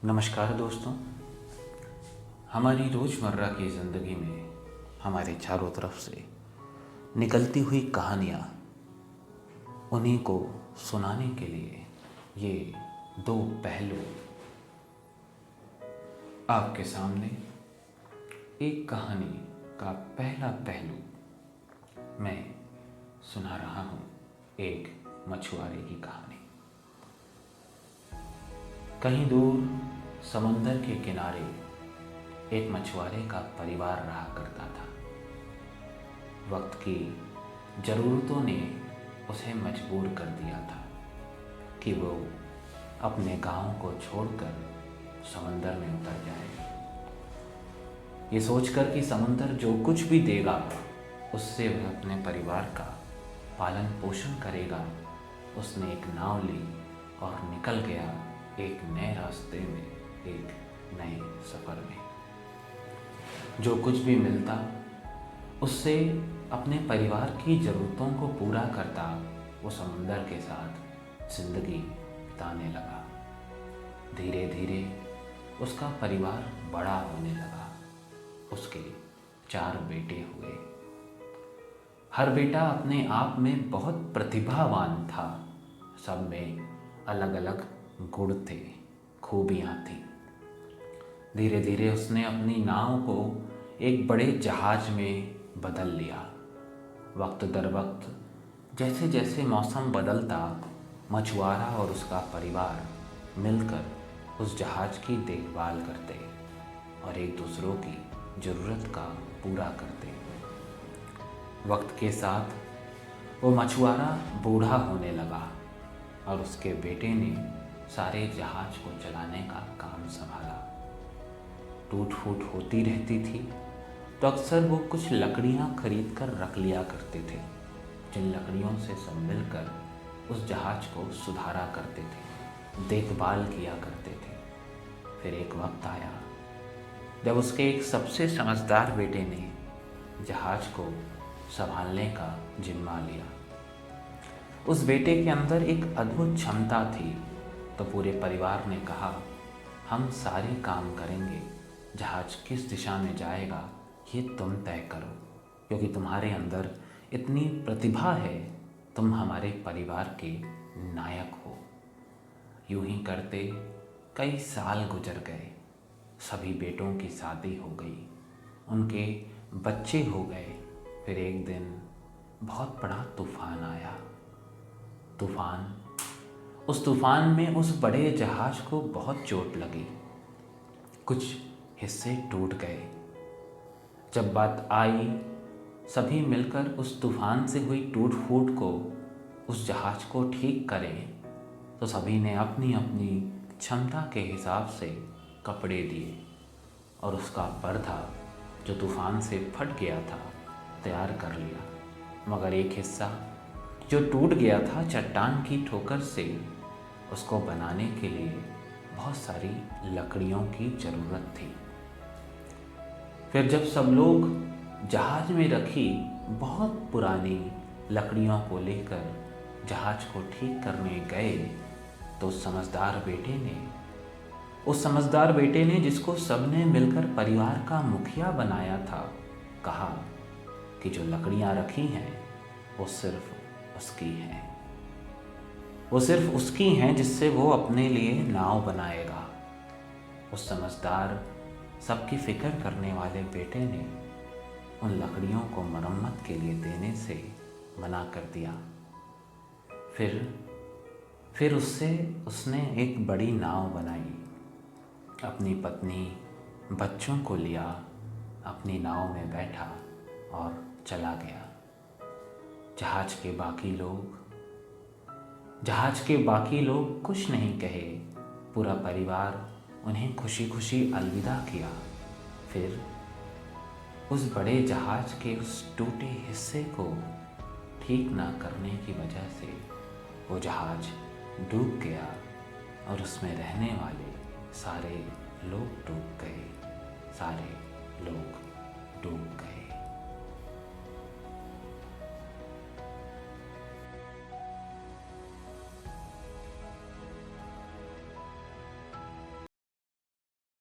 नमस्कार दोस्तों। हमारी रोज़मर्रा की ज़िंदगी में हमारे चारों तरफ से निकलती हुई कहानियाँ, उन्हीं को सुनाने के लिए ये दो पहलू आपके सामने। एक कहानी का पहला पहलू मैं सुना रहा हूँ, एक मछुआरे की कहानी। कहीं दूर समंदर के किनारे एक मछुआरे का परिवार रहा करता था। वक्त की ज़रूरतों ने उसे मजबूर कर दिया था कि वो अपने गांव को छोड़कर समंदर में उतर जाए। ये सोचकर कि समंदर जो कुछ भी देगा उससे वह अपने परिवार का पालन पोषण करेगा, उसने एक नाव ली और निकल गया एक नए रास्ते में, एक नए सफ़र में। जो कुछ भी मिलता उससे अपने परिवार की ज़रूरतों को पूरा करता वो समंदर के साथ ज़िंदगी बिताने लगा। धीरे धीरे उसका परिवार बड़ा होने लगा। उसके 4 बेटे हुए। हर बेटा अपने आप में बहुत प्रतिभावान था। सब में अलग अलग गुण थे, खूबियाँ थीं। धीरे धीरे उसने अपनी नाव को एक बड़े जहाज में बदल लिया। वक्त दर वक्त जैसे जैसे मौसम बदलता, मछुआरा और उसका परिवार मिलकर उस जहाज की देखभाल करते और एक दूसरों की ज़रूरत का पूरा करते। वक्त के साथ वो मछुआरा बूढ़ा होने लगा और उसके बेटे ने सारे जहाज को चलाने का काम संभाला। टूट फूट होती रहती थी तो अक्सर वो कुछ लकड़ियाँ खरीद कर रख लिया करते थे, जिन लकड़ियों से सब मिलकर उस जहाज को सुधारा करते थे, देखभाल किया करते थे। फिर एक वक्त आया जब उसके एक सबसे समझदार बेटे ने जहाज को संभालने का जिम्मा लिया। उस बेटे के अंदर एक अद्भुत क्षमता थी, तो पूरे परिवार ने कहा, हम सारे काम करेंगे, जहाज किस दिशा में जाएगा ये तुम तय करो, क्योंकि तुम्हारे अंदर इतनी प्रतिभा है, तुम हमारे परिवार के नायक हो। यूं ही करते कई साल गुजर गए। सभी बेटों की शादी हो गई, उनके बच्चे हो गए। फिर एक दिन बहुत बड़ा तूफान आया। उस तूफान में उस बड़े जहाज को बहुत चोट लगी, कुछ हिस्से टूट गए। जब बात आई सभी मिलकर उस तूफान से हुई टूट फूट को, उस जहाज को ठीक करें, तो सभी ने अपनी अपनी क्षमता के हिसाब से कपड़े दिए और उसका पर्दा जो तूफान से फट गया था तैयार कर लिया। मगर एक हिस्सा जो टूट गया था चट्टान की ठोकर से, उसको बनाने के लिए बहुत सारी लकड़ियों की ज़रूरत थी। फिर जब सब लोग जहाज में रखी बहुत पुरानी लकड़ियों को लेकर जहाज को ठीक करने गए, तो उस समझदार बेटे ने जिसको सबने मिलकर परिवार का मुखिया बनाया था, कहा कि जो लकड़ियां रखी हैं वो सिर्फ उसकी हैं जिससे वो अपने लिए नाव बनाएगा। उस समझदार, सबकी फिक्र करने वाले बेटे ने उन लकड़ियों को मरम्मत के लिए देने से मना कर दिया। फिर उसने एक बड़ी नाव बनाई, अपनी पत्नी बच्चों को लिया, अपनी नाव में बैठा और चला गया। जहाज के बाकी लोग कुछ नहीं कहे। पूरा परिवार उन्हें खुशी खुशी अलविदा किया। फिर उस बड़े जहाज के उस टूटे हिस्से को ठीक ना करने की वजह से वो जहाज डूब गया और उसमें रहने वाले सारे लोग डूब गए।